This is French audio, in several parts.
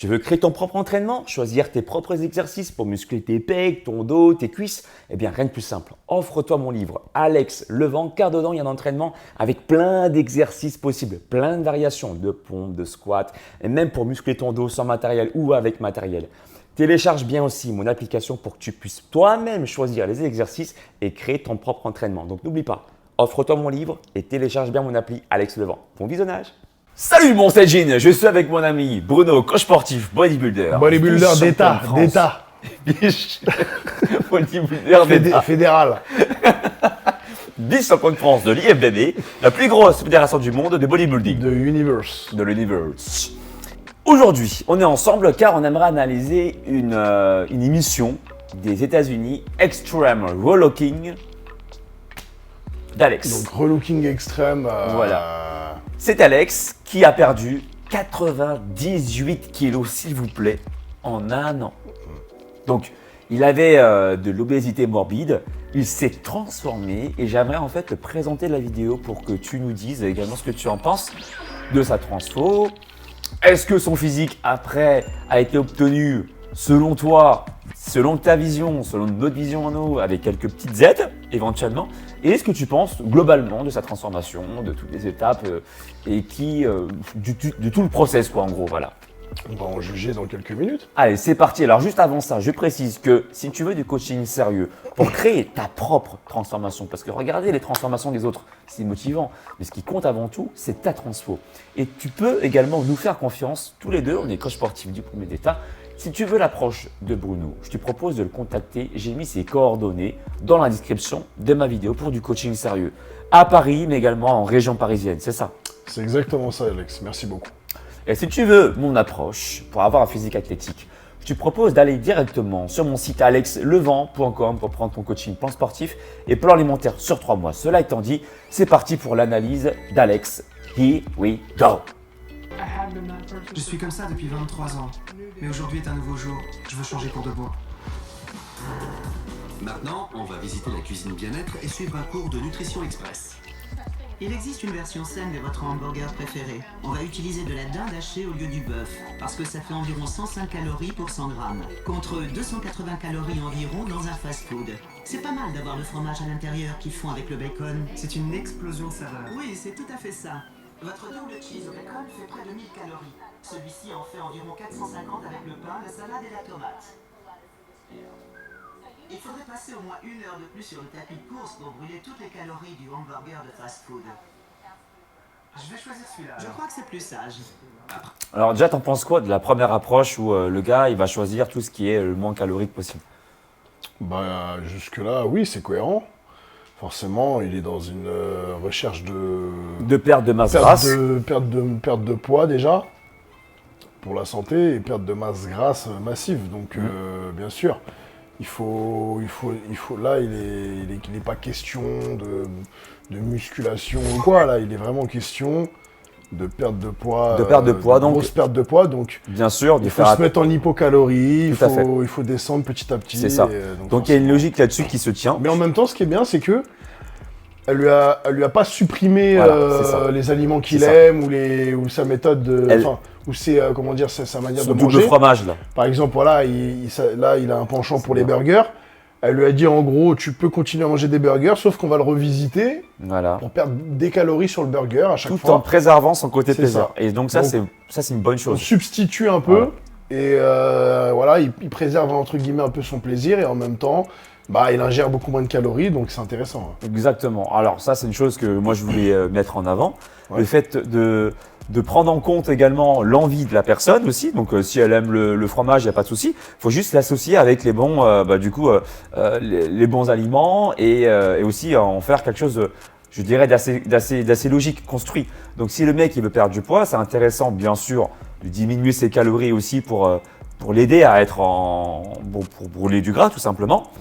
Tu veux créer ton propre entraînement, choisir tes propres exercices pour muscler tes pecs, ton dos, tes cuisses? Eh bien, rien de plus simple. Offre-toi mon livre Alex Levent, car dedans, il y a un entraînement avec plein d'exercices possibles, plein de variations de pompes, de squats, et même pour muscler ton dos sans matériel ou avec matériel. Télécharge bien aussi mon application pour que tu puisses toi-même choisir les exercices et créer ton propre entraînement. Donc n'oublie pas, offre-toi mon livre et télécharge bien mon appli Alex Levent. Bon visionnage! Salut mon Sajin, je suis avec mon ami Bruno, coach sportif, bodybuilder. Bodybuilder d'État, Bodybuilder d'État. Fédéral. Vice-champion de France de l'IFBB, la plus grosse fédération du monde de bodybuilding. De Universe. De l'Universe. Aujourd'hui, on est ensemble car on aimerait analyser une émission des États-Unis, Extreme Relooking d'Alex. Donc relooking extrême. Voilà. C'est Alex qui a perdu 98 kilos, s'il vous plaît, en un an. Donc, il avait de l'obésité morbide, il s'est transformé et j'aimerais en fait te présenter la vidéo pour que tu nous dises également ce que tu en penses de sa transfo. Est-ce que son physique après a été obtenu selon toi, selon ta vision, selon notre vision en nous, avec quelques petites aides éventuellement? Et est-ce que tu penses globalement de sa transformation, de toutes les étapes et de tout le process quoi en gros, voilà. On va en juger dans quelques minutes. Allez, c'est parti. Alors juste avant ça, je précise que si tu veux du coaching sérieux pour créer ta propre transformation, parce que regarder les transformations des autres, c'est motivant, mais ce qui compte avant tout, c'est ta transfo. Et tu peux également nous faire confiance, tous les deux, on est coach sportif du premier d'état. Si tu veux l'approche de Bruno, je te propose de le contacter. J'ai mis ses coordonnées dans la description de ma vidéo pour du coaching sérieux. À Paris, mais également en région parisienne, c'est ça? C'est exactement ça, Alex. Merci beaucoup. Et si tu veux mon approche pour avoir un physique athlétique, je te propose d'aller directement sur mon site alexlevent.com pour prendre ton coaching plan sportif et plan alimentaire sur 3 mois. Cela étant dit, c'est parti pour l'analyse d'Alex. Here we go! Je suis comme ça depuis 23 ans. Mais aujourd'hui est un nouveau jour. Je veux changer pour de bon. Maintenant, on va visiter la cuisine bien-être et suivre un cours de nutrition express. Il existe une version saine de votre hamburger préféré. On va utiliser de la dinde hachée au lieu du bœuf, parce que ça fait environ 105 calories pour 100 grammes, contre 280 calories environ dans un fast-food. C'est pas mal d'avoir le fromage à l'intérieur qu'ils font avec le bacon. C'est une explosion de saveur. Oui, c'est tout à fait ça. Votre double cheese au bacon fait près de 1000 calories. Celui-ci en fait environ 450 avec le pain, la salade et la tomate. Il faudrait passer au moins 1 heure de plus sur le tapis de course pour brûler toutes les calories du hamburger de fast-food. Je vais choisir celui-là. Je crois que c'est plus sage. Alors déjà, t'en penses quoi de la première approche où le gars, il va choisir tout ce qui est le moins calorique possible? Bah jusque-là, oui, c'est cohérent. Forcément, il est dans une recherche De perte de masse grasse. perte de poids déjà, pour la santé, et perte de masse grasse massive. Donc bien sûr, là, il n'est pas question de musculation ou quoi, là, il est vraiment question de perte de poids. De perte de poids, donc. Grosse perte de poids, donc. Bien sûr, Il faut se mettre en hypocalorie, il faut descendre petit à petit. C'est ça. Donc il y a une logique là-dessus qui se tient. Mais en même temps, ce qui est bien, c'est que elle lui a pas supprimé les aliments qu'il aime ou sa méthode ou comment dire, sa manière de manger. Double fromage là. Par exemple, voilà, il a un penchant pour les burgers. Elle lui a dit en gros, tu peux continuer à manger des burgers, sauf qu'on va le revisiter pour perdre des calories sur le burger à chaque fois. Tout en préservant son côté plaisir. Ça. Et donc ça, c'est une bonne chose. On substitue un peu et voilà, il préserve entre guillemets un peu son plaisir et en même temps, il ingère beaucoup moins de calories, donc c'est intéressant. Exactement. Alors ça, c'est une chose que moi je voulais mettre en avant. Le fait de prendre en compte également l'envie de la personne aussi. Donc si elle aime le fromage, il n'y a pas de souci. Il faut juste l'associer avec les bons, les bons aliments et aussi en faire quelque chose, je dirais, d'assez logique, construit. Donc si le mec il veut perdre du poids, c'est intéressant bien sûr de diminuer ses calories aussi pour l'aider à être pour brûler du gras tout simplement.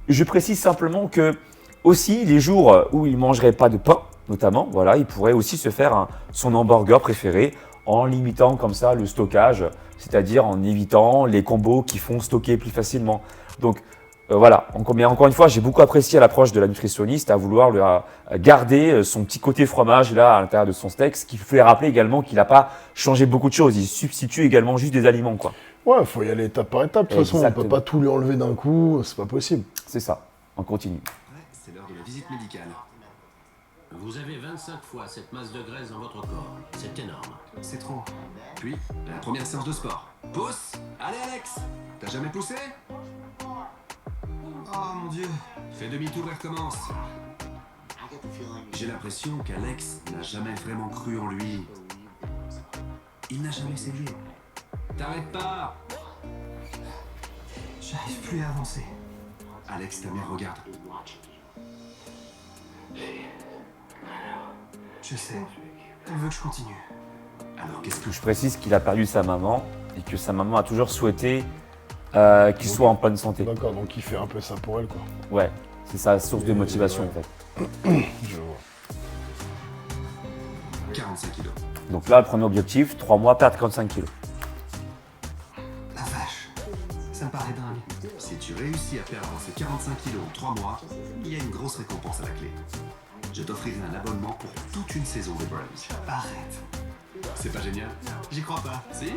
Je précise simplement que aussi les jours où il ne mangerait pas de pain, notamment, voilà, il pourrait aussi se faire son hamburger préféré en limitant comme ça le stockage, c'est-à-dire en évitant les combos qui font stocker plus facilement. Donc, voilà. Mais encore une fois, j'ai beaucoup apprécié l'approche de la nutritionniste à vouloir garder son petit côté fromage là à l'intérieur de son steak, ce qui fait rappeler également qu'il n'a pas changé beaucoup de choses. Il substitue également juste des aliments, quoi. Ouais, faut y aller étape par étape. De toute façon, on peut pas tout lui enlever d'un coup, c'est pas possible. C'est ça. On continue. C'est l'heure de la visite médicale. Vous avez 25 fois cette masse de graisse dans votre corps. C'est énorme. C'est trop. Puis, la première séance de sport. Pousse! Allez Alex! T'as jamais poussé? Oh mon dieu. Fais demi-tour et recommence. J'ai l'impression qu'Alex n'a jamais vraiment cru en lui. Il n'a jamais essayé. T'arrêtes pas! J'arrive plus à avancer. Alex, ta mère regarde. Je sais. Elle veut que je continue. Alors qu'est-ce que Je précise qu'il a perdu sa maman et que sa maman a toujours souhaité qu'il soit en bonne santé. D'accord, donc il fait un peu ça pour elle, quoi. Ouais, c'est sa source de motivation en fait. Je vois. 45 kilos. Donc là, le premier objectif, 3 mois, perdre 45 kilos. La vache. Ça me paraît dingue. Si tu réussis à perdre ces 45 kilos en 3 mois, il y a une grosse récompense à la clé. Je t'offrirai un abonnement pour toute une saison des Browns. Arrête. C'est pas génial? J'y crois pas. Si.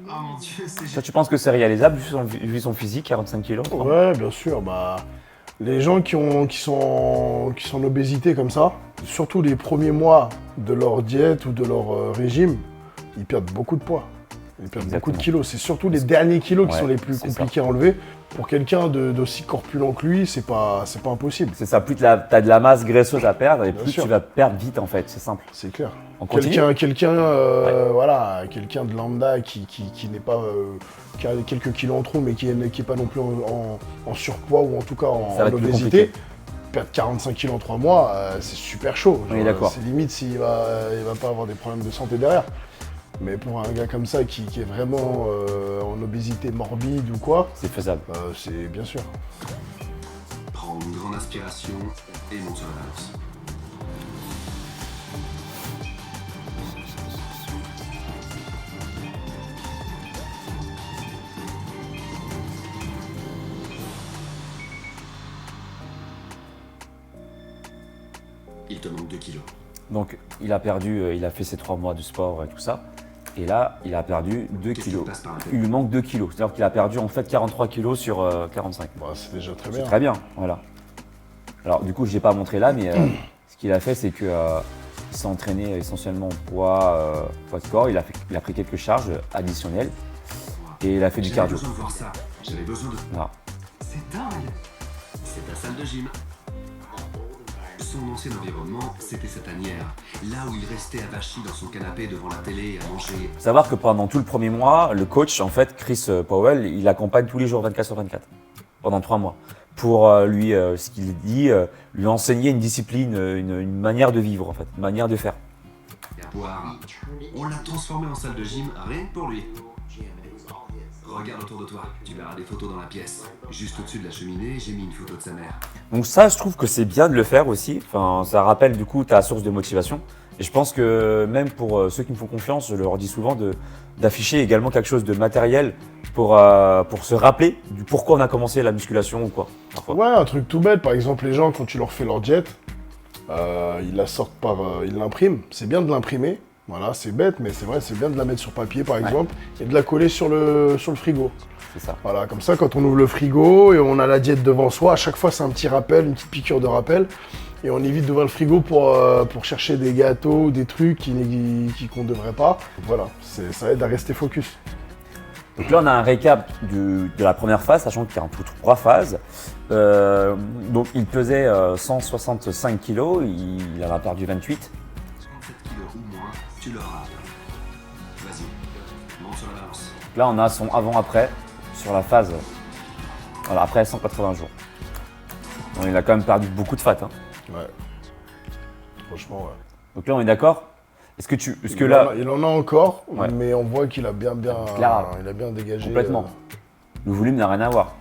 Oh mon dieu, c'est Toi, génial. tu penses que c'est réalisable vu son physique, 45 kilos? Ouais, bien sûr. Bah, les gens qui sont en obésité comme ça, surtout les premiers mois de leur diète ou de leur régime, ils perdent beaucoup de poids. Ils perdent beaucoup de kilos. C'est surtout les derniers kilos qui sont les plus compliqués à enlever. Pour quelqu'un d'aussi corpulent que lui, c'est pas impossible. C'est ça, plus tu as de la masse graisseuse à perdre et Bien plus sûr. tu vas perdre vite en fait, c'est simple. C'est clair. On continue? Voilà, quelqu'un de lambda qui n'est pas, qui a quelques kilos en trop, mais qui est pas non plus en surpoids ou en tout cas Ça va en être plus obésité. compliqué. Perdre 45 kilos en 3 mois, c'est super chaud. On est d'accord. C'est limite s'il va pas avoir des problèmes de santé derrière. Mais pour un gars comme ça qui est vraiment en obésité morbide ou quoi, C'est faisable. c'est bien sûr. Prends une grande inspiration et monte sur la balance. Il te manque 2 kilos. Donc il a perdu, il a fait ses 3 mois de sport et tout ça. Et là, il a perdu 2 Qu'est-ce qui kilos. te passe par la tête? Il lui manque 2 kilos. C'est-à-dire qu'il a perdu en fait 43 kilos sur 45. Bah, c'est déjà très C'est bien. très bien, voilà. Alors du coup, je ne l'ai pas montré là, mais ce qu'il a fait, c'est qu'il s'est entraîné essentiellement au poids de corps. Il a pris quelques charges additionnelles et il a fait du J'avais cardio. besoin de voir ça. J'avais besoin de... Voilà. C'est dingue. C'est ta salle de gym. Son ancien environnement, c'était sa tanière. Là où il restait avachi dans son canapé devant la télé à manger. Faut savoir que pendant tout le premier mois, le coach, en fait, Chris Powell, il accompagne tous les jours 24 sur 24 pendant 3 mois pour lui, ce qu'il dit, lui enseigner une discipline, une manière de vivre en fait, une manière de faire. Et à boire. On l'a transformé en salle de gym rien que pour lui. Regarde autour de toi, tu verras des photos dans la pièce. Juste au-dessus de la cheminée, j'ai mis une photo de sa mère. Donc ça, je trouve que c'est bien de le faire aussi. Enfin, ça rappelle du coup ta source de motivation. Et je pense que même pour ceux qui me font confiance, je leur dis souvent d'afficher également quelque chose de matériel pour se rappeler du pourquoi on a commencé la musculation ou quoi. Parfois. Ouais, un truc tout bête. Par exemple, les gens, quand tu leur fais leur diète, ils la sortent ils l'impriment. C'est bien de l'imprimer. Voilà, c'est bête, mais c'est vrai, c'est bien de la mettre sur papier, par exemple, et de la coller sur le frigo. C'est ça. Voilà, comme ça, quand on ouvre le frigo et on a la diète devant soi, à chaque fois, c'est un petit rappel, une petite piqûre de rappel. Et on évite d'ouvrir le frigo pour chercher des gâteaux ou des trucs qu'on ne devrait pas. Voilà, ça aide à rester focus. Donc là, on a un récap de la première phase, sachant qu'il y a en tout 3 phases. Donc il pesait 165 kg, il en a perdu 28. 37 kilos ou moins, tu l'auras. Vas-y, monte sur la balance. Donc là, on a son avant-après sur la phase, voilà, après 180 jours. Donc, il a quand même perdu beaucoup de fat. Hein. Ouais. Franchement, ouais. Donc là, on est d'accord? Est-ce que Il en a encore, Ouais. mais on voit qu'il a bien Clairement. il a bien dégagé. Complètement. Le volume n'a rien à voir.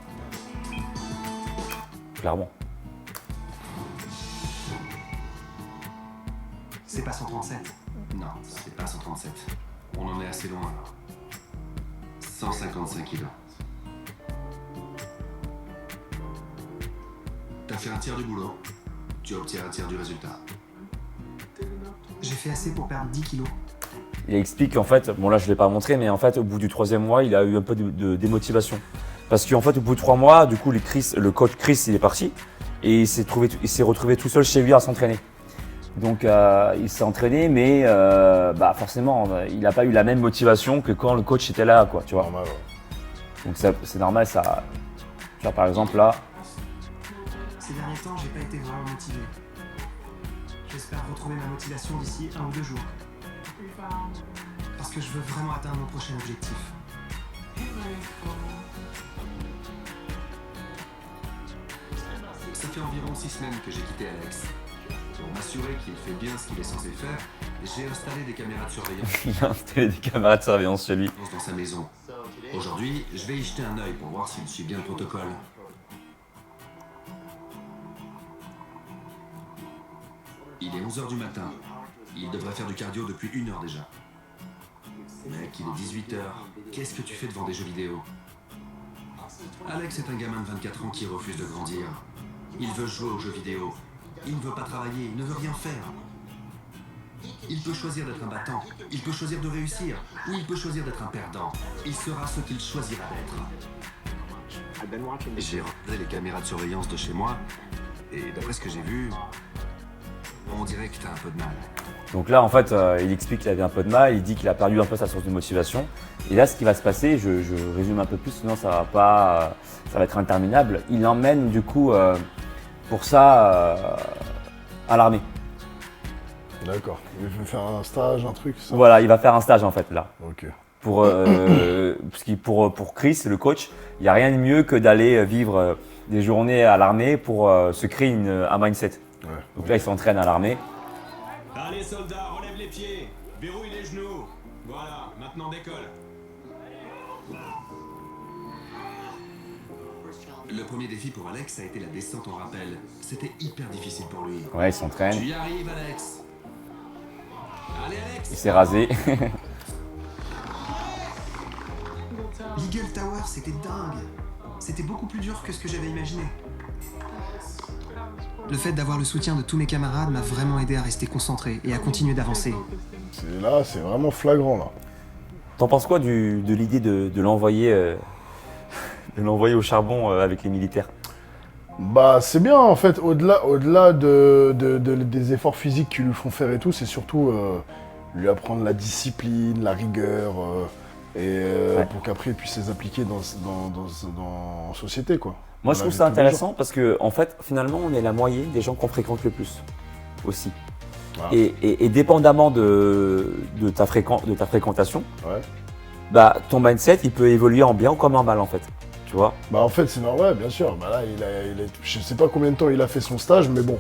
Clairement. C'est pas 137. Non, c'est pas 137. On en est assez loin. 155 kilos. fait un tiers du boulot. Tu obtiens un tiers du résultat. J'ai fait assez pour perdre 10 kilos. Il explique qu'en fait, bon là je ne l'ai pas montré, mais en fait au bout du 3e mois, il a eu un peu de démotivation. Parce qu'en fait au bout de 3 mois, du coup le coach Chris il est parti et il s'est retrouvé tout seul chez lui à s'entraîner. Donc il s'est entraîné, mais forcément il n'a pas eu la même motivation que quand le coach était là, quoi, tu vois. Normal, ouais. Donc c'est normal, ça. Tu vois, par exemple là, Ces derniers temps, j'ai pas été vraiment motivé. J'espère retrouver ma motivation d'ici 1 ou 2 jours. Parce que je veux vraiment atteindre mon prochain objectif. Ça fait environ 6 semaines que j'ai quitté Alex. Pour m'assurer qu'il fait bien ce qu'il est censé faire, j'ai installé des caméras de surveillance il a installé des caméras de surveillance chez lui. dans sa maison. Aujourd'hui, je vais y jeter un œil pour voir s'il suit bien le protocole. Il est 11h du matin. Il devrait faire du cardio depuis 1 heure déjà. Mec, il est 18h. Qu'est-ce que tu fais devant des jeux vidéo? Alex est un gamin de 24 ans qui refuse de grandir. Il veut jouer aux jeux vidéo. Il ne veut pas travailler, il ne veut rien faire. Il peut choisir d'être un battant, il peut choisir de réussir, ou il peut choisir d'être un perdant. Il sera ce qu'il choisira d'être. J'ai regardé les caméras de surveillance de chez moi, et d'après ce que j'ai vu, on dirait que t'as un peu de mal. Donc là, en fait, il explique qu'il avait un peu de mal, il dit qu'il a perdu un peu sa source de motivation. Et là, ce qui va se passer, je résume un peu plus, sinon ça va être interminable. Il l'emmène du coup pour ça à l'armée. D'accord. Il veut faire un stage, un truc, ça. Voilà, il va faire un stage en fait là. Ok. Pour Chris, le coach, il n'y a rien de mieux que d'aller vivre des journées à l'armée pour se créer un mindset. Ouais. Donc là, il s'entraîne à l'armée. Allez soldats, relève les pieds, verrouille les genoux. Voilà, maintenant décolle. Le premier défi pour Alex a été la descente en rappel. C'était hyper difficile pour lui. Ouais, il s'entraîne. Tu y arrives, Alex. Allez, Alex. Il s'est rasé. L'Eagle Tower, c'était dingue. C'était beaucoup plus dur que ce que j'avais imaginé. Le fait d'avoir le soutien de tous mes camarades m'a vraiment aidé à rester concentré et à continuer d'avancer. C'est vraiment flagrant là. T'en penses quoi de l'idée de l'envoyer au charbon avec les militaires? Bah c'est bien en fait, au-delà des efforts physiques qui lui font faire et tout, c'est surtout lui apprendre la discipline, la rigueur, pour qu'après il puisse les appliquer en société quoi. Moi, je trouve ça intéressant parce que, en fait, finalement, on est la moyenne des gens qu'on fréquente le plus aussi. Ah. Et dépendamment de ta fréquentation, Ouais. bah, ton mindset, il peut évoluer en bien ou comme en mal, en fait. Tu vois? Bah en fait c'est normal, bien sûr. Bah là je sais pas combien de temps il a fait son stage, mais bon,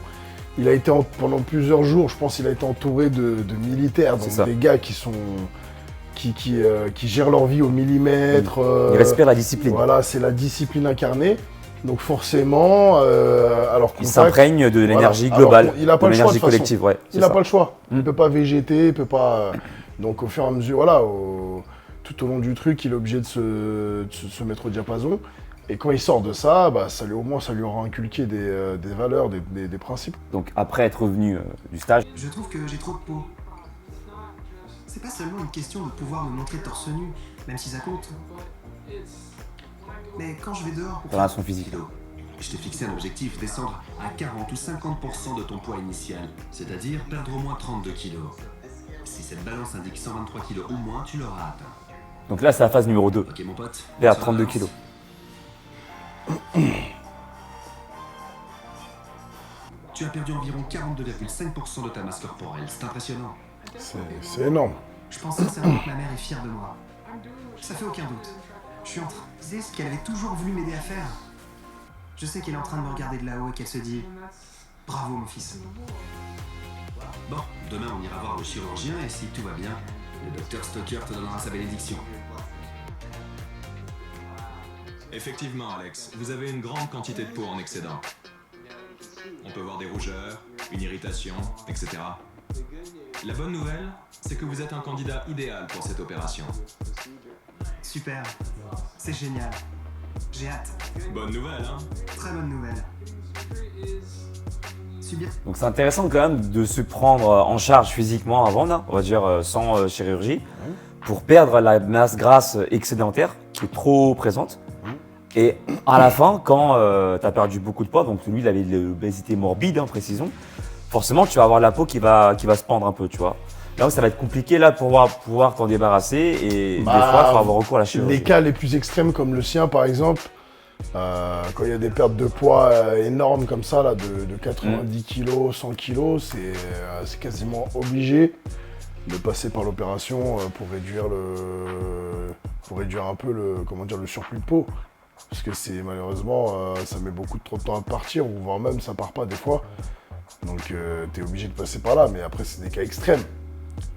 il a été pendant plusieurs jours, je pense qu'il a été entouré de militaires, donc des gars qui sont qui gèrent leur vie au millimètre. Il respire la discipline. Voilà, c'est la discipline incarnée. Donc forcément, il s'imprègne de l'énergie globale, il a pas de le choix, l'énergie de toute façon. collective. Ouais, il n'a pas le choix. Il ne peut pas végéter, il peut pas. Donc au fur et à mesure, voilà, tout au long du truc, il est obligé de se mettre au diapason. Et quand il sort de ça, bah, au moins ça lui aura inculqué des valeurs, des principes. Donc après être revenu du stage, Je trouve que j'ai trop de peau. C'est pas seulement une question de pouvoir me montrer torse nu, même si ça compte. Mais quand je vais dehors pour dans son physique. Je t'ai fixé un objectif, descendre à 40 ou 50% de ton poids initial, c'est-à-dire perdre au moins 32 kilos. Si cette balance indique 123 kilos ou moins, tu l'auras atteint. Donc là, c'est la phase numéro 2. Ok mon pote. Il est à sur la 32 balance. kilos. Tu as perdu environ 42,5% de ta masse corporelle, c'est impressionnant. C'est énorme. Je pense sincèrement que ma mère est fière de moi. Ça fait aucun doute. Je suis en train de dire ce qu'elle avait toujours voulu m'aider à faire. Je sais qu'elle est en train de me regarder de là-haut et qu'elle se dit « Bravo mon fils ». Bon, demain on ira voir le chirurgien et si tout va bien, le docteur Stoker te donnera sa bénédiction. Effectivement, Alex, vous avez une grande quantité de peau en excédent. On peut voir des rougeurs, une irritation, etc. La bonne nouvelle, c'est que vous êtes un candidat idéal pour cette opération. Super, c'est génial. J'ai hâte. Bonne nouvelle, hein? Très bonne nouvelle. Subir. Donc c'est intéressant quand même de se prendre en charge physiquement avant, là, on va dire sans chirurgie, pour perdre la masse grasse excédentaire qui est trop présente. Et à la fin, quand tu as perdu beaucoup de poids, donc lui il avait de l'obésité morbide, précisons, forcément tu vas avoir la peau qui va se pendre un peu, tu vois. Là où ça va être compliqué là pour pouvoir t'en débarrasser et des fois il faut avoir recours à la chirurgie. Les cas les plus extrêmes comme le sien par exemple, quand il y a des pertes de poids énormes comme ça, là, de 90 kg, 100 kg, c'est quasiment obligé de passer par l'opération pour réduire un peu le surplus de peau. Parce que malheureusement, ça met beaucoup trop de temps à partir, ou voire même ça part pas des fois. Donc tu es obligé de passer par là, mais après c'est des cas extrêmes.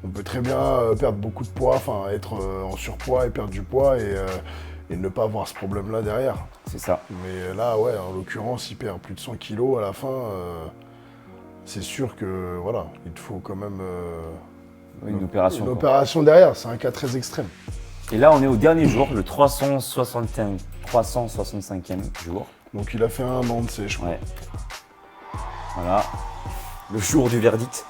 On peut très bien perdre beaucoup de poids, enfin être en surpoids et perdre du poids et ne pas avoir ce problème-là derrière. C'est ça. Mais là, ouais, en l'occurrence, il perd plus de 100 kilos à la fin. C'est sûr que, voilà, il te faut quand même une opération. Une opération derrière, c'est un cas très extrême. Et là, on est au dernier jour, le 365e jour. Donc il a fait 1 an de sèche. Ouais. Voilà. Le jour du verdict.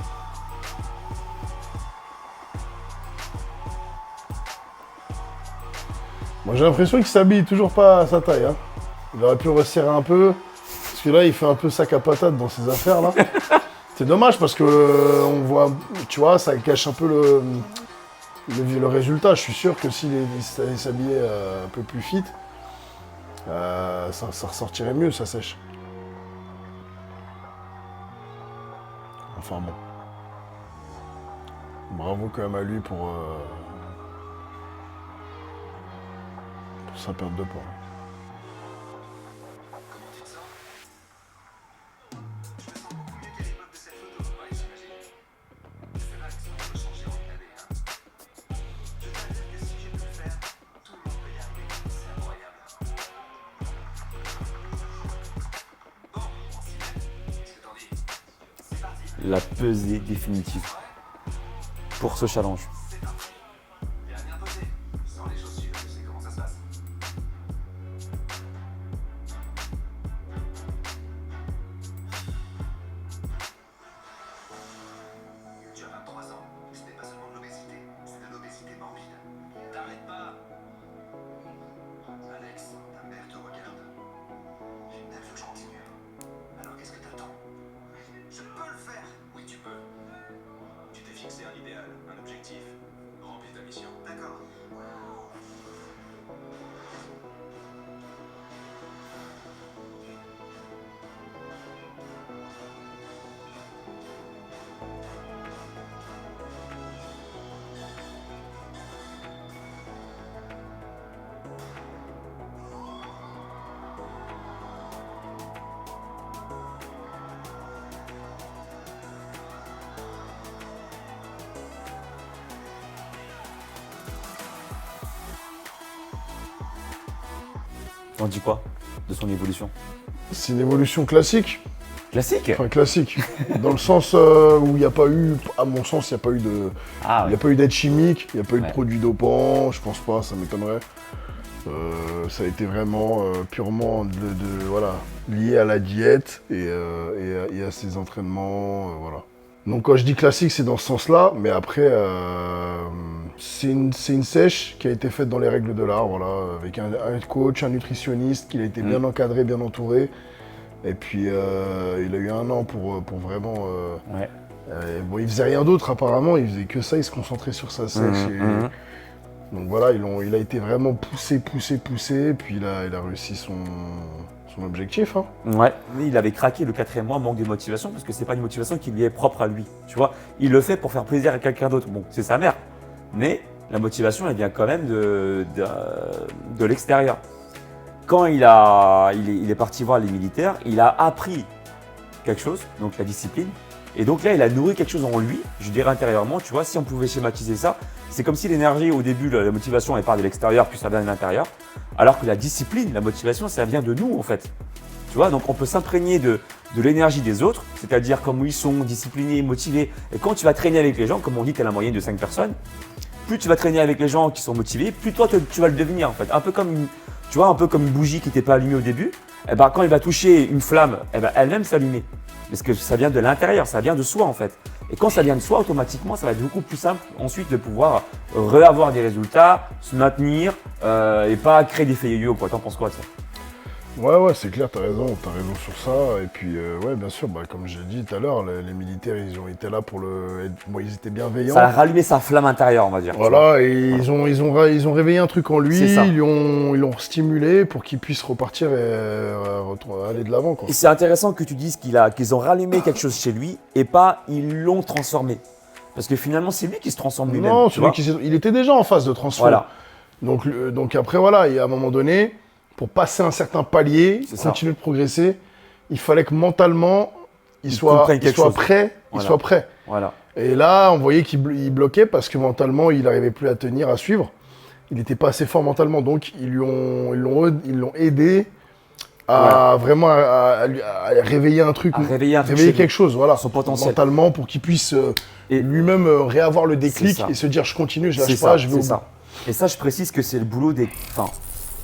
Moi j'ai l'impression qu'il s'habille toujours pas à sa taille. Hein. Il aurait pu resserrer un peu. Parce que là, il fait un peu sac à patate dans ses affaires là. C'est dommage parce que on voit, tu vois, ça cache un peu le résultat. Je suis sûr que s'il s'habillait un peu plus fit, ça ressortirait mieux, ça sèche. Enfin bon. Bravo quand même à lui pour sa perte de poids. La pesée définitive pour ce challenge. Tu as 23 ans, ce n'est pas seulement de l'obésité, c'est de l'obésité morbide. T'arrêtes pas. Alex, ta mère te regarde. Elle veut que je continue. Alors qu'est-ce que t'attends? Je peux le faire. Oui, tu peux. Tu t'es fixé un idéal, un objectif. Remplis ta mission. D'accord. On dit quoi de son évolution? C'est une évolution classique. Classique. Enfin classique. Dans le sens où il n'y a pas eu, à mon sens, il n'y a pas eu de. Ah Il n'y oui. a pas eu d'aide chimique, il n'y a pas eu de Ouais. produits dopants, je pense pas, ça m'étonnerait. Ça a été vraiment purement voilà, lié à la diète et à ses entraînements, voilà. Donc quand je dis classique, c'est dans ce sens-là, mais après, c'est une sèche qui a été faite dans les règles de l'art, voilà, avec un coach, un nutritionniste, qui a été bien encadré, bien entouré. Et puis il a eu 1 an pour vraiment. Ouais. Bon, il faisait rien d'autre apparemment, il faisait que ça, il se concentrait sur sa sèche. Donc voilà, il a été vraiment poussé, puis il a réussi son objectif. Hein. Ouais, mais il avait craqué le 4e mois, manque de motivation, parce que c'est pas une motivation qui lui est propre à lui. Tu vois, il le fait pour faire plaisir à quelqu'un d'autre. Bon, c'est sa mère, mais la motivation, elle vient quand même de l'extérieur. Quand il est parti voir les militaires, il a appris quelque chose, donc la discipline. Et donc là, il a nourri quelque chose en lui, je dirais intérieurement, tu vois, si on pouvait schématiser ça, c'est comme si l'énergie, au début, la motivation, elle part de l'extérieur, puis ça vient de l'intérieur, alors que la discipline, la motivation, ça vient de nous, en fait. Tu vois, donc on peut s'imprégner de l'énergie des autres, c'est-à-dire comme ils sont disciplinés, motivés. Et quand tu vas traîner avec les gens, comme on dit, tu as la moyenne de 5 personnes, plus tu vas traîner avec les gens qui sont motivés, plus toi, tu vas le devenir, en fait. Un peu comme une bougie qui n'était pas allumée au début, eh ben, quand il va toucher une flamme, eh ben, elle-même s'allumer. Parce que ça vient de l'intérieur, ça vient de soi en fait. Et quand ça vient de soi, automatiquement, ça va être beaucoup plus simple ensuite de pouvoir avoir des résultats, se maintenir et pas créer des faits yo-yo, quoi. T'en penses quoi de ça? Ouais, c'est clair, t'as raison sur ça. Et puis, ouais, bien sûr, comme j'ai dit tout à l'heure, les militaires, ils ont été là pour ils étaient bienveillants. Ça a rallumé sa flamme intérieure, on va dire. Voilà, et ils ont réveillé un truc en lui, C'est ça. ils l'ont stimulé pour qu'il puisse repartir et aller de l'avant, quoi. Et c'est intéressant que tu dises qu'ils ont rallumé quelque chose chez lui et pas ils l'ont transformé. Parce que finalement, c'est lui qui se transforme lui-même. Non, tu vois. il était déjà en phase de transform. Voilà. Donc après, voilà, et à un moment donné, pour passer un certain palier, C'est ça. continuer de progresser, il fallait que mentalement, il soit comprenne quelque chose. prêt. Voilà. Il soit prêt. Voilà. Et là, on voyait qu'il bloquait parce que mentalement, il n'arrivait plus à tenir, à suivre. Il n'était pas assez fort mentalement. Donc, ils l'ont aidé à vraiment à réveiller un truc. À réveiller un truc réveiller chez quelque chose, voilà. Son potentiel. Mentalement, pour qu'il puisse Et- lui-même réavoir le déclic C'est ça. et se dire je continue, je C'est lâche pas, ça, je vais c'est au bout. ça. Et ça, je précise que c'est le boulot des. Enfin,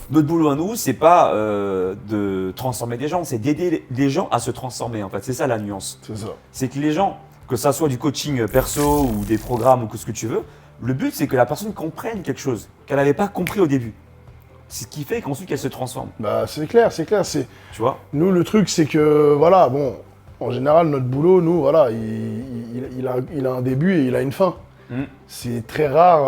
notre boulot à nous, c'est pas de transformer des gens, c'est d'aider les gens à se transformer. En fait, c'est ça la nuance. C'est ça. C'est que les gens, que ça soit du coaching perso ou des programmes ou que ce que tu veux, le but c'est que la personne comprenne quelque chose qu'elle n'avait pas compris au début. C'est ce qui fait qu'ensuite elle se transforme. Bah, c'est clair. Tu vois? Nous, le truc, c'est que, voilà, bon, en général, notre boulot, nous, voilà, il a un début et il a une fin. Mm. C'est très rare,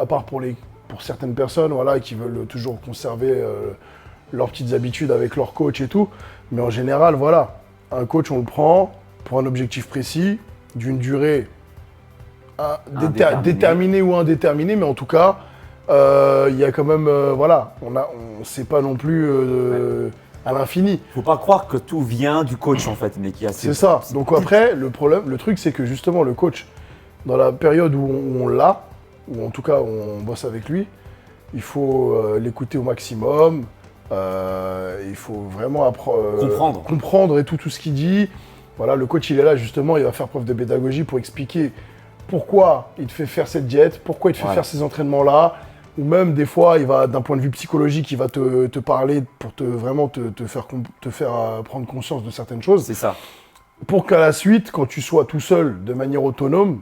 à part pour certaines personnes, voilà, qui veulent toujours conserver leurs petites habitudes avec leur coach et tout. Mais en général, voilà, un coach, on le prend pour un objectif précis, d'une durée déterminée ou indéterminée, mais en tout cas, il y a quand même, voilà, c'est pas non plus à l'infini. Faut pas croire que tout vient du coach en fait, mais qu'il y a C'est ça. Donc après, le truc, c'est que justement, le coach, dans la période où on l'a, ou en tout cas on bosse avec lui, il faut l'écouter au maximum. Il faut vraiment comprendre et tout ce qu'il dit. Voilà, le coach, il est là justement, il va faire preuve de pédagogie pour expliquer pourquoi il te fait faire cette diète, pourquoi il te fait faire ces entraînements-là. Ou même des fois, il va, d'un point de vue psychologique, il va te parler pour vraiment te faire prendre conscience de certaines choses. C'est ça. Pour qu'à la suite, quand tu sois tout seul, de manière autonome,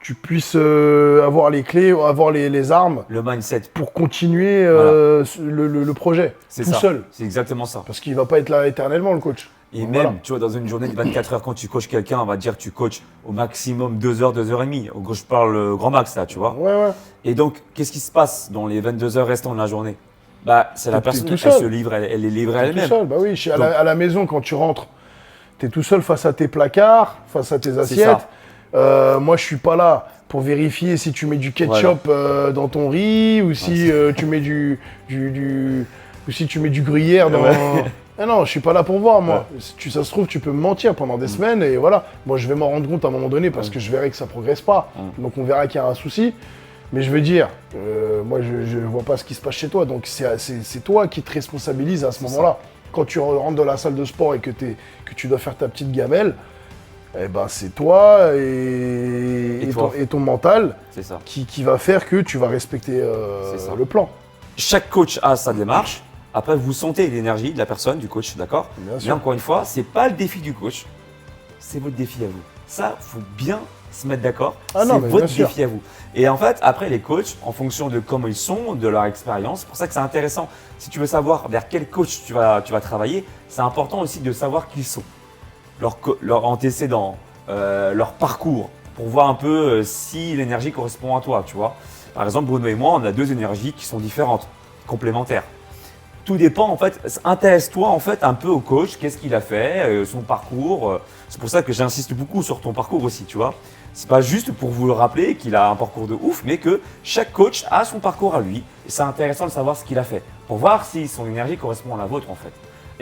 tu puisses avoir les clés, avoir les armes Le mindset. pour continuer le projet, C'est tout ça. seul. C'est exactement ça. Parce qu'il ne va pas être là éternellement, le coach. Et Donc, même, voilà. tu vois, dans une journée de 24 heures, quand tu coaches quelqu'un, on va dire que tu coaches au maximum 2 heures, 2 heures et demie. Je parle grand max là, tu vois. Ouais. Et donc, qu'est-ce qui se passe dans les 22 heures restantes de la journée? Bah, c'est la T'es personne, tout elle seul. se livre, elle est livrée à Tout elle-même. seul, bah oui. Donc- À la maison, quand tu rentres, tu es tout seul face à tes placards, face à tes assiettes. Moi, je suis pas là pour vérifier si tu mets du ketchup dans ton riz ou si tu mets ou si tu mets du gruyère dans. Ah non, je suis pas là pour voir, moi. Ça se trouve, tu peux me mentir pendant des semaines et voilà. Moi, je vais m'en rendre compte à un moment donné parce que je verrai que ça progresse pas. Donc, on verra qu'il y a un souci. Mais je veux dire, moi, je vois pas ce qui se passe chez toi. Donc, c'est toi qui te responsabilise à ce moment-là. Quand tu rentres dans la salle de sport et que tu dois faire ta petite gamelle, eh ben, c'est toi et ton mental C'est ça. qui va faire que tu vas respecter C'est ça. le plan. Chaque coach a sa démarche. Après, vous sentez l'énergie de la personne, du coach, d'accord? Bien Mais sûr. encore une fois, c'est pas le défi du coach, c'est votre défi à vous. Ça, faut bien se mettre d'accord. Ah non, C'est mais votre bien sûr. défi à vous. Et en fait, après, les coachs, en fonction de comment ils sont, de leur expérience, c'est pour ça que c'est intéressant. Si tu veux savoir vers quel coach tu vas travailler, c'est important aussi de savoir qui ils sont, leur antécédent, leur parcours, pour voir un peu si l'énergie correspond à toi, tu vois. Par exemple, Bruno et moi, on a 2 énergies qui sont différentes, complémentaires. Tout dépend, en fait, intéresse-toi en fait un peu au coach, qu'est-ce qu'il a fait, son parcours. C'est pour ça que j'insiste beaucoup sur ton parcours aussi, tu vois. C'est pas juste pour vous le rappeler qu'il a un parcours de ouf, mais que chaque coach a son parcours à lui. Et c'est intéressant de savoir ce qu'il a fait, pour voir si son énergie correspond à la vôtre en fait.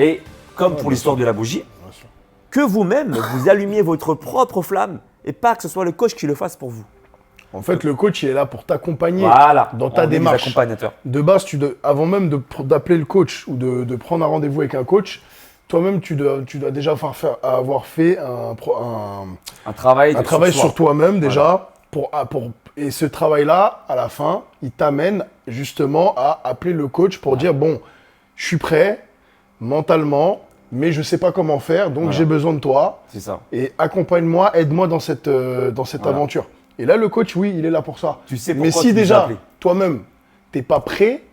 Et comme pour l'histoire de la bougie, Bien sûr. que vous-même, vous allumiez votre propre flamme et pas que ce soit le coach qui le fasse pour vous. En fait, le coach, il est là pour t'accompagner Voilà, dans ta on est des démarche. accompagnateurs. De base, avant même d'appeler le coach ou de prendre un rendez-vous avec un coach, toi-même, tu dois déjà avoir fait Un travail, un travail soi. sur toi-même déjà. Et ce travail-là, à la fin, il t'amène justement à appeler le coach pour dire, bon, je suis prêt, mentalement, mais je sais pas comment faire, donc Voilà. j'ai besoin de toi. C'est ça. Et accompagne-moi, aide-moi dans cette Voilà. aventure. Et là, le coach, oui, il est là pour ça. Tu sais Mais pourquoi si tu nous as déjà, appelés. toi-même, t'es pas prêt,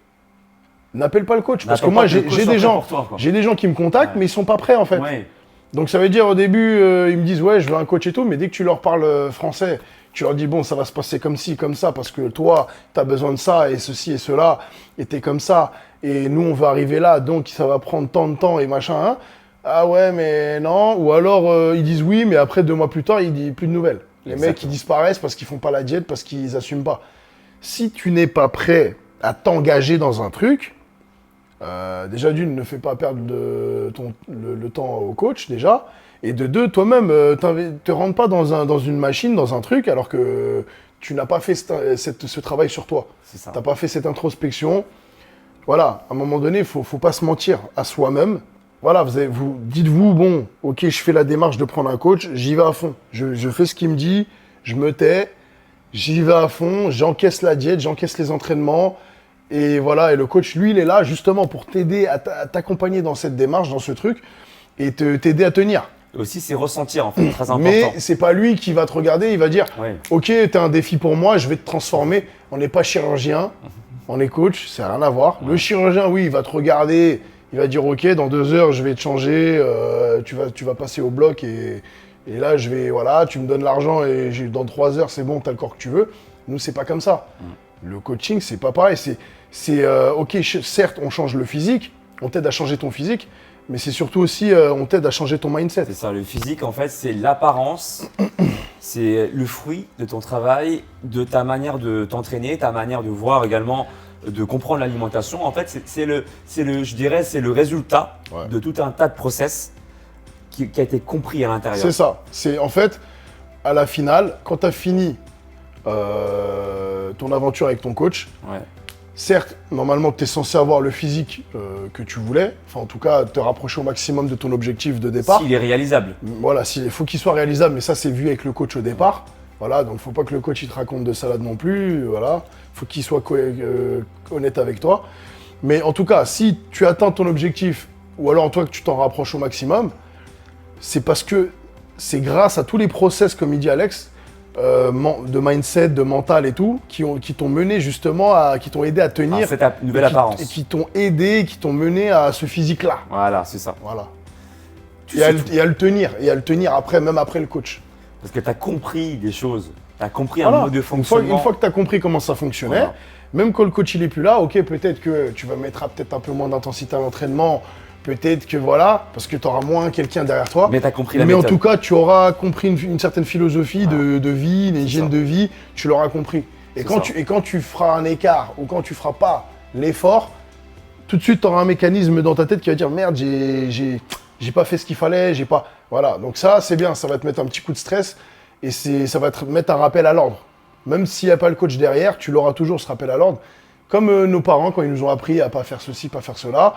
n'appelle pas le coach. Parce que N'attends moi, pas que le j'ai coach j'ai soit des prêt gens, pour toi, quoi. j'ai des gens qui me contactent, Ouais. mais ils sont pas prêts en fait. Ouais. Donc ça veut dire au début, ils me disent ouais, je veux un coach et tout, mais dès que tu leur parles français, tu leur dis bon, ça va se passer comme ci, comme ça, parce que toi, tu as besoin de ça et ceci et cela, et t'es comme ça, et nous on va arriver là, donc ça va prendre tant de temps et machin. Hein. Ah ouais, mais non. Ou alors ils disent oui, mais après 2 mois plus tard, ils disent plus de nouvelles. Les mecs ils disparaissent parce qu'ils font pas la diète, parce qu'ils assument pas. Si tu n'es pas prêt à t'engager dans un truc, déjà d'une, ne fais pas perdre le temps au coach déjà. Et de deux, toi-même, te rentre pas dans une machine, dans un truc, alors que tu n'as pas fait ce travail sur toi. C'est ça. Tu n'as pas fait cette introspection. Voilà, à un moment donné, il ne faut pas se mentir à soi-même. Voilà, dites-vous, bon, ok, je fais la démarche de prendre un coach, j'y vais à fond. Je fais ce qu'il me dit, je me tais, j'y vais à fond, j'encaisse la diète, j'encaisse les entraînements. Et voilà, et le coach, lui, il est là justement pour t'aider à t'accompagner dans cette démarche, dans ce truc, et t'aider à tenir. Et aussi, c'est ressentir, en fait, très important. Mais c'est pas lui qui va te regarder, il va dire Ouais. ok, t'es un défi pour moi, je vais te transformer. On n'est pas chirurgien, on est coach, ça n'a rien à voir. Le chirurgien, oui, il va te regarder, il va dire ok, dans 2 heures, je vais te changer, tu vas passer au bloc et là, voilà, tu me donnes l'argent et dans 3 heures, c'est bon, t'as le corps que tu veux. Nous, c'est pas comme ça. Le coaching, c'est pas pareil. Ok, certes, on change le physique, on t'aide à changer ton physique, mais c'est surtout aussi, on t'aide à changer ton mindset. C'est ça, le physique, en fait, c'est l'apparence, c'est le fruit de ton travail, de ta manière de t'entraîner, ta manière de voir également, de comprendre l'alimentation. En fait, je dirais, c'est le résultat Ouais. de tout un tas de process qui a été compris à l'intérieur. C'est ça. C'est en fait, à la finale, quand tu as fini ton aventure avec ton coach, Ouais. certes, normalement, tu es censé avoir le physique que tu voulais, enfin en tout cas, te rapprocher au maximum de ton objectif de départ. S'il est réalisable. Voilà, il faut qu'il soit réalisable, mais ça, c'est vu avec le coach au départ. Voilà, donc faut pas que le coach il te raconte de salade non plus. Voilà, faut qu'il soit honnête avec toi. Mais en tout cas, si tu atteins ton objectif, ou alors toi que tu t'en rapproches au maximum, c'est parce que c'est grâce à tous les process, comme il dit Alex, de mindset, de mental et tout, qui t'ont mené justement qui t'ont aidé à tenir. Cette nouvelle et apparence. Et qui t'ont aidé, qui t'ont mené à ce physique-là. Voilà, c'est ça. Voilà. Tu Et à, sais le- tout. et à le tenir, après, même après le coach. Parce que tu as compris des choses. Tu as compris Voilà. un mode de fonctionnement. Une fois que tu as compris comment ça fonctionnait, Voilà. même quand le coach il est plus là, ok, peut-être que tu vas mettre peut-être un peu moins d'intensité à l'entraînement, peut-être que voilà, parce que tu auras moins quelqu'un derrière toi. Mais tu as compris la Mais en méthode. tout cas, tu auras compris une certaine philosophie de vie, une hygiène ça. de vie, tu l'auras compris. Et C'est quand, ça. quand tu feras un écart ou quand tu feras pas l'effort, tout de suite, tu auras un mécanisme dans ta tête qui va dire merde, j'ai pas fait ce qu'il fallait, j'ai pas. Voilà, donc ça, c'est bien, ça va te mettre un petit coup de stress et ça va te mettre un rappel à l'ordre. Même s'il n'y a pas le coach derrière, tu l'auras toujours ce rappel à l'ordre. Comme nos parents, quand ils nous ont appris à pas faire ceci, pas faire cela.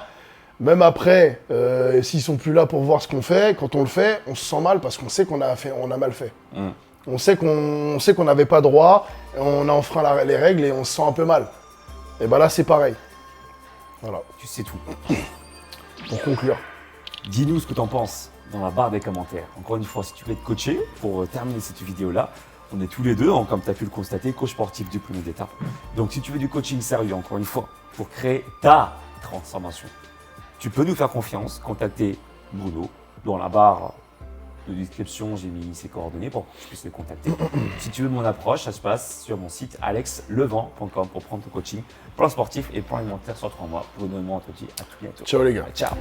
Même après, s'ils sont plus là pour voir ce qu'on fait, quand on le fait, on se sent mal parce qu'on sait qu'on a mal fait. Mm. On sait qu'on n'avait pas droit, on a enfreint les règles et on se sent un peu mal. Et ben là, c'est pareil. Voilà, Tu sais tout. pour conclure. Dis-nous ce que tu en penses dans la barre des commentaires. Encore une fois, si tu veux être coaché, pour terminer cette vidéo-là, on est tous les deux, comme tu as pu le constater, coach sportif du premier d'état. Donc si tu veux du coaching sérieux, encore une fois, pour créer ta transformation, tu peux nous faire confiance, contacter Bruno. Dans la barre de description, j'ai mis ses coordonnées pour que tu puisses les contacter. Si tu veux mon approche, ça se passe sur mon site alexlevent.com pour prendre ton coaching, plan sportif et plan alimentaire sur 3 mois. Bruno et moi, on te dit à tout bientôt. Ciao les gars. Ciao.